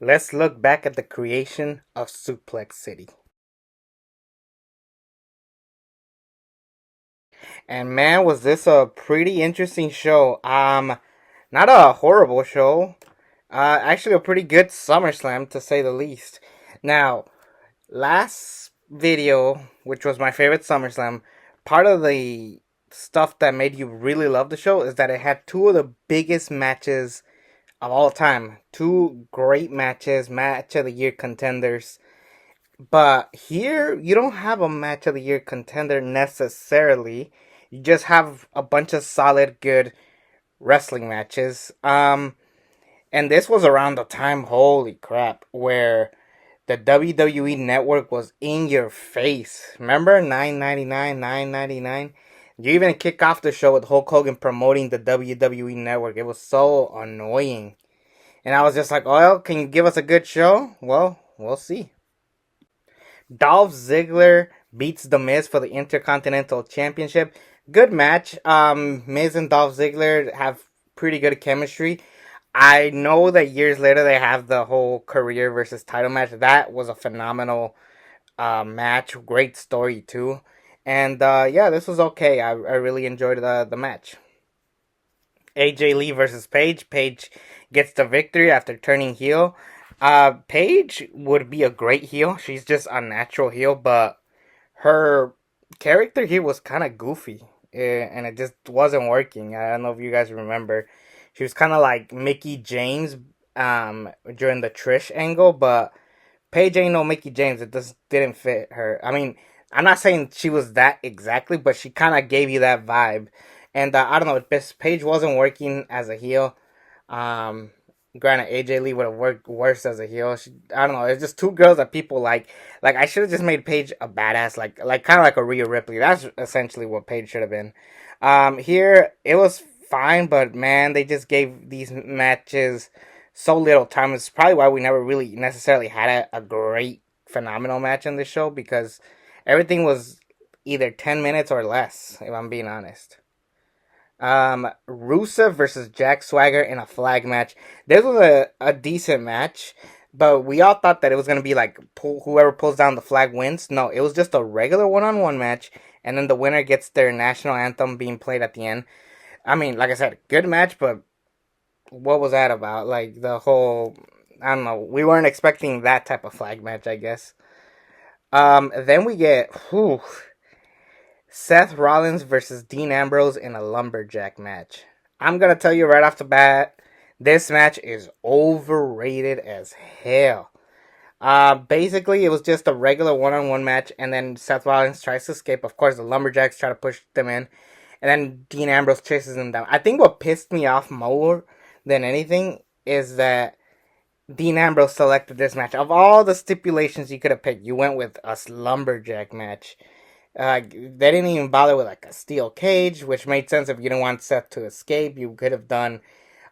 Let's look back at the creation of Suplex City. And man, was this a pretty interesting show. Not a horrible show. Actually a pretty good SummerSlam to say the least. Now, last video, which was my favorite SummerSlam, part of the stuff that made you really love the show is that it had two of the biggest matches of all time. Two great matches, match of the year contenders. But here, you don't have a match of the year contender necessarily. You just have a bunch of solid, good wrestling matches. And this was around the time, holy crap, where the WWE Network was in your face. Remember, $9.99. You even kick off the show with Hulk Hogan promoting the WWE Network. It was so annoying. And I was just like, well, can you give us a good show? Well, we'll see. Dolph Ziggler beats The Miz for the Intercontinental Championship. Good match. Miz and Dolph Ziggler have pretty good chemistry. I know that years later they have the whole career versus title match. That was a phenomenal match. Great story too. And yeah, this was okay. I really enjoyed the match. AJ Lee versus Paige. Paige gets the victory after turning heel. Paige would be a great heel. She's just a natural heel, but her character here was kind of goofy, and it just wasn't working. I don't know if you guys remember. She was kind of like Mickey James during the Trish angle, but Paige ain't no Mickey James. It just didn't fit her. I mean, I'm not saying she was that exactly, but she kind of gave you that vibe. And I don't know, Paige wasn't working as a heel. Um, Granted, AJ Lee would have worked worse as a heel. I don't know. It's just two girls that people like. Like I should have just made Paige a badass, like kind of like a Rhea Ripley. That's essentially what Paige should have been. Here it was fine, but man, they just gave these matches so little time. It's probably why we never really necessarily had a great phenomenal match in this show because everything was either 10 minutes or less. If I'm being honest. Rusev versus Jack Swagger in a flag match. This was a decent match, but we all thought that it was gonna be like whoever pulls down the flag wins. No, it was just a regular one-on-one match, and then the winner gets their national anthem being played at the end. I mean, like I said, good match, but what was that about? Like the whole, I don't know. We weren't expecting that type of flag match, I guess. Then we get Seth Rollins versus Dean Ambrose in a lumberjack match. I'm gonna tell you right off the bat, this match is overrated as hell. Basically, it was just a regular one-on-one match, and then Seth Rollins tries to escape. Of course, the lumberjacks try to push them in, and then Dean Ambrose chases them down. I think what pissed me off more than anything is that Dean Ambrose selected this match. Of all the stipulations you could have picked, you went with a lumberjack match. They didn't even bother with like a steel cage, which made sense if you didn't want Seth to escape. You could have done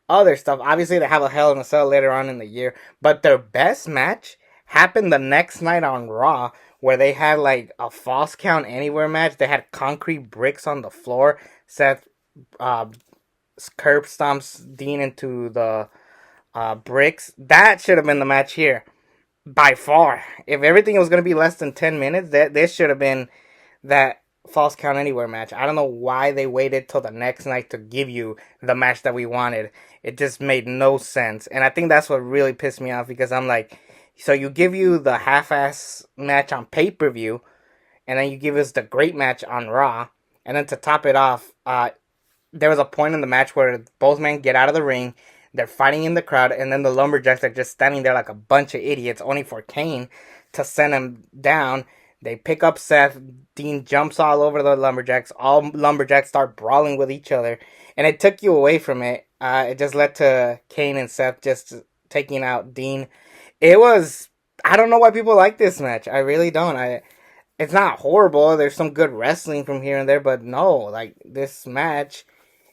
other stuff. Obviously, they have a Hell in a Cell later on in the year, but their best match happened the next night on Raw, where they had like a false count anywhere match. They had concrete bricks on the floor. Seth uh, curb stomps Dean into the bricks. That should have been the match here by far. If everything was going to be less than 10 minutes, this should have been that false count anywhere match. I don't know why they waited till the next night to give you the match that we wanted. It just made no sense. And I think that's what really pissed me off because I'm like, so you give you the half-ass match on pay-per-view and then you give us the great match on Raw. And then to top it off, there was a point in the match where both men get out of the ring. They're fighting in the crowd, and then the lumberjacks are just standing there like a bunch of idiots, only for Kane to send him down. They pick up Seth. Dean jumps all over the lumberjacks. All lumberjacks start brawling with each other, and it took you away from it. It just led to Kane and Seth just taking out Dean. It was, I don't know why people like this match. I really don't. It's not horrible. There's some good wrestling from here and there, but no, like this match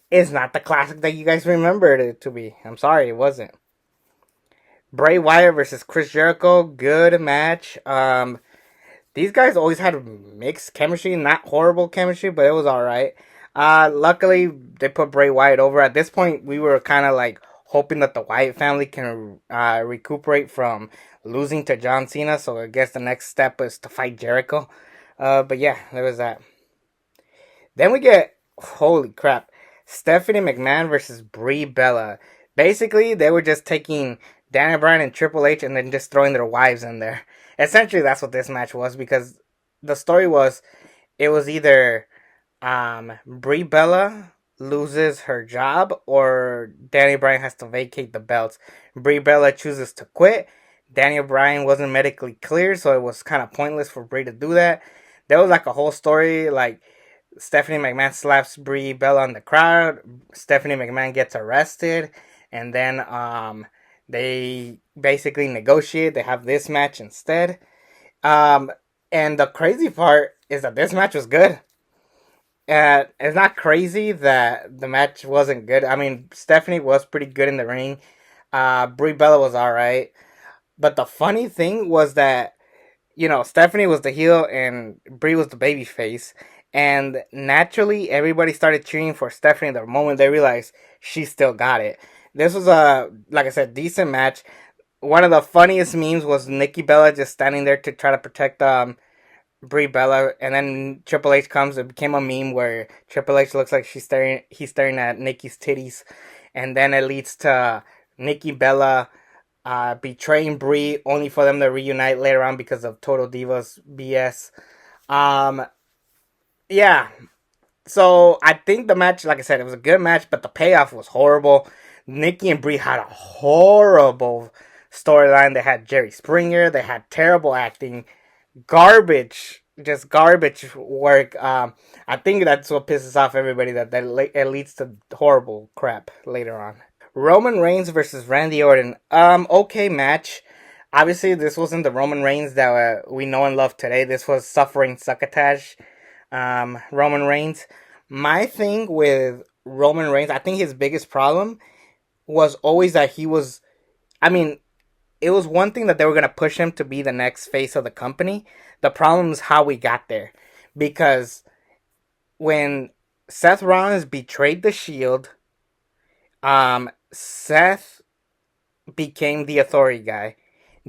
is not the classic that you guys remembered it to be. I'm sorry, it wasn't. Bray Wyatt versus Chris Jericho, good match. These guys always had mixed chemistry, not horrible chemistry, but it was alright. Luckily, they put Bray Wyatt over. At this point, we were kind of like hoping that the Wyatt family can recuperate from losing to John Cena. So I guess the next step is to fight Jericho. But yeah, there was that. Then we get, holy crap, Stephanie McMahon versus Brie Bella. Basically, they were just taking Daniel Bryan and Triple H and then just throwing their wives in there. Essentially, that's what this match was, because the story was it was either Brie Bella loses her job or Daniel Bryan has to vacate the belts. Brie Bella chooses to quit. Daniel Bryan wasn't medically cleared, so it was kind of pointless for Brie to do that. There was like a whole story, like Stephanie McMahon slaps Brie Bella in the crowd. Stephanie McMahon gets arrested, and then they basically negotiate. They have this match instead. Um, and the crazy part is that this match was good. It's not crazy that the match wasn't good. I mean, Stephanie was pretty good in the ring. Brie Bella was all right. But the funny thing was that, Stephanie was the heel and Brie was the baby face. And naturally, everybody started cheering for Stephanie the moment they realized she still got it. This was a, like I said, decent match. One of the funniest memes was Nikki Bella just standing there to try to protect Brie Bella, and then Triple H comes. It became a meme where Triple H looks like he's staring at Nikki's titties, and then it leads to Nikki Bella betraying Brie, only for them to reunite later on because of Total Divas BS. Um, yeah. So I think the match, like I said, it was a good match, but the payoff was horrible. Nikki and Brie had a horrible storyline. They had Jerry Springer. They had terrible acting, garbage, just garbage work. I think that's what pisses off everybody, that it leads to horrible crap later on. Roman Reigns versus Randy Orton. Okay match. Obviously, this wasn't the Roman Reigns that we know and love today. This was suffering succotash. Roman Reigns. My thing with Roman Reigns, I think his biggest problem was always that he was. I mean, it was one thing that they were gonna push him to be the next face of the company. The problem is how we got there, because when Seth Rollins betrayed the Shield, Seth became the authority guy.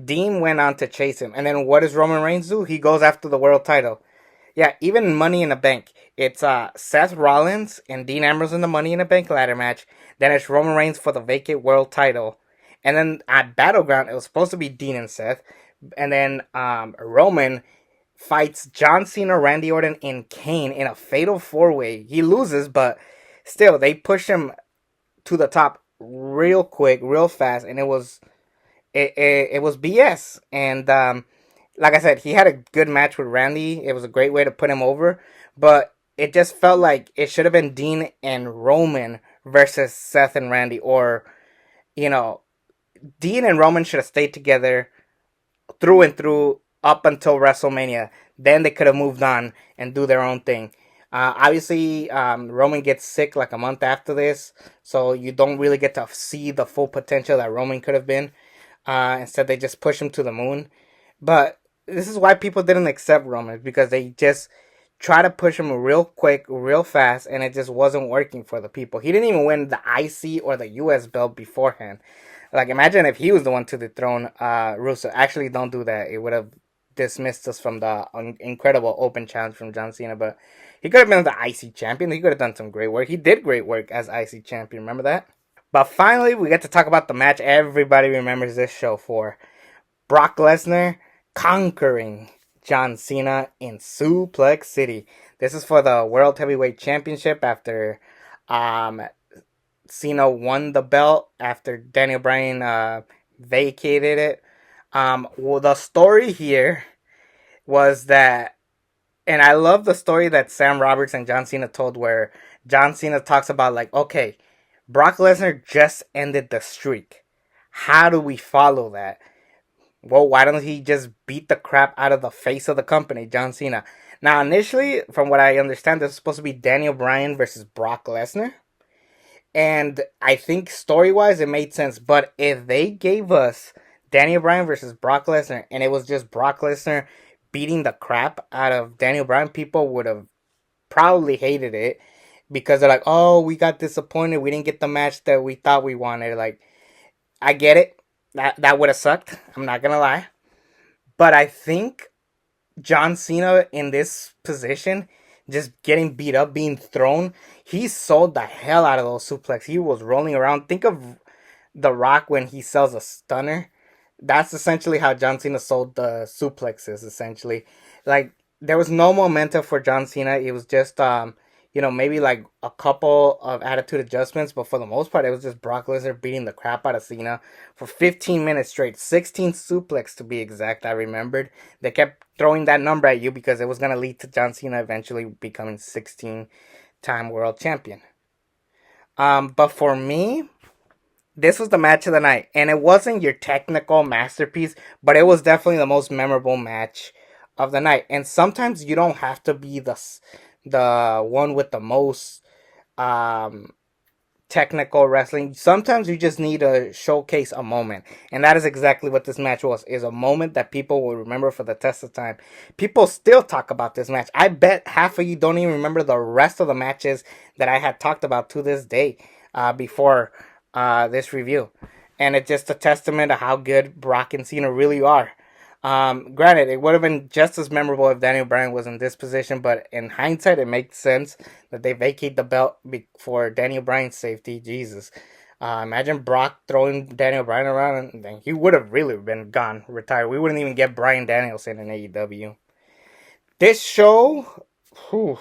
Dean went on to chase him, and then what does Roman Reigns do? He goes after the world title. Yeah, even Money in the Bank. It's Seth Rollins and Dean Ambrose in the Money in the Bank ladder match. Then it's Roman Reigns for the vacant world title. And then at Battleground, it was supposed to be Dean and Seth. And then Roman fights John Cena, Randy Orton, and Kane in a fatal four-way. He loses, but still, they push him to the top real quick, real fast, and it was BS. And like I said, he had a good match with Randy. It was a great way to put him over, but it just felt like it should have been Dean and Roman versus Seth and Randy, or you know, Dean and Roman should have stayed together through and through up until WrestleMania. Then they could have moved on and do their own thing. Obviously, Roman gets sick like a month after this, so you don't really get to see the full potential that Roman could have been. Instead, they just push him to the moon. But this is why people didn't accept Roman, because they just try to push him real quick, real fast, and it just wasn't working for the people. He didn't even win the IC or the US belt beforehand. Like, imagine if he was the one to dethrone Russo. Actually, don't do that. It would have dismissed us from the incredible open challenge from John Cena. But he could have been the IC champion. He could have done some great work. He did great work as IC champion. Remember that? But finally, we get to talk about the match everybody remembers this show for. Brock Lesnar conquering John Cena in Suplex City. This is for the World Heavyweight Championship after Cena won the belt after Daniel Bryan vacated it. Well, the story here was that, and I love the story that Sam Roberts and John Cena told, where John Cena talks about, like, okay, Brock Lesnar just ended the streak. How do we follow that? Well, why don't he just beat the crap out of the face of the company, John Cena? Now, initially, from what I understand, this is supposed to be Daniel Bryan versus Brock Lesnar. And I think story-wise, it made sense. But if they gave us Daniel Bryan versus Brock Lesnar, and it was just Brock Lesnar beating the crap out of Daniel Bryan, people would have probably hated it, because they're like, oh, we got disappointed. We didn't get the match that we thought we wanted. Like, I get it. That would have sucked. I'm not gonna lie, but I think John Cena in this position, just getting beat up, being thrown, he sold the hell out of those suplex. He was rolling around. Think of The Rock when he sells a stunner. That's essentially how John Cena sold the suplexes. Essentially, like there was no momentum for John Cena. It was just maybe like a couple of attitude adjustments, but for the most part, it was just Brock Lesnar beating the crap out of Cena for 15 minutes straight. 16 suplex to be exact. I remembered they kept throwing that number at you because it was gonna lead to John Cena eventually becoming 16-time world champion. But for me, this was the match of the night, and it wasn't your technical masterpiece, but it was definitely the most memorable match of the night. And sometimes you don't have to be the one with the most um, technical wrestling. Sometimes you just need to showcase a moment, and that is exactly what this match was. Is a moment that people will remember for the test of time. People still talk about this match. I bet half of you don't even remember the rest of the matches that I had talked about to this day before this review, and it's just a testament to how good Brock and Cena really are. Granted, it would have been just as memorable if Daniel Bryan was in this position, but in hindsight, it makes sense that they vacate the belt for Daniel Bryan's safety. Jesus. Imagine Brock throwing Daniel Bryan around, and then he would have really been gone, retired. We wouldn't even get Bryan Danielson in AEW. This show, whew,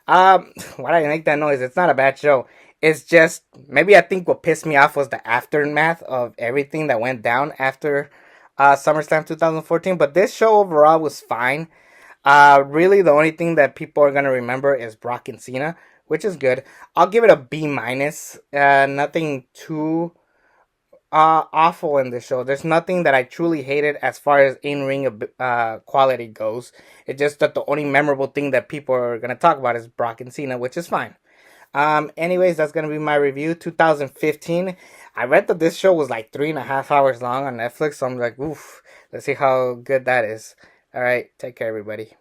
why did I make that noise? It's not a bad show. It's just maybe I think what pissed me off was the aftermath of everything that went down after SummerSlam 2014. But this show overall was fine. Really, the only thing that people are gonna remember is Brock and Cena, which is good. I'll give it a B minus. Nothing too awful in this show. There's nothing that I truly hated as far as in ring quality goes. It's just that the only memorable thing that people are gonna talk about is Brock and Cena, which is fine. Anyways, that's gonna be my review. 2015. I read that this show was like 3.5 hours long on Netflix, so I'm like, oof. Let's see how good that is. All right, take care, everybody.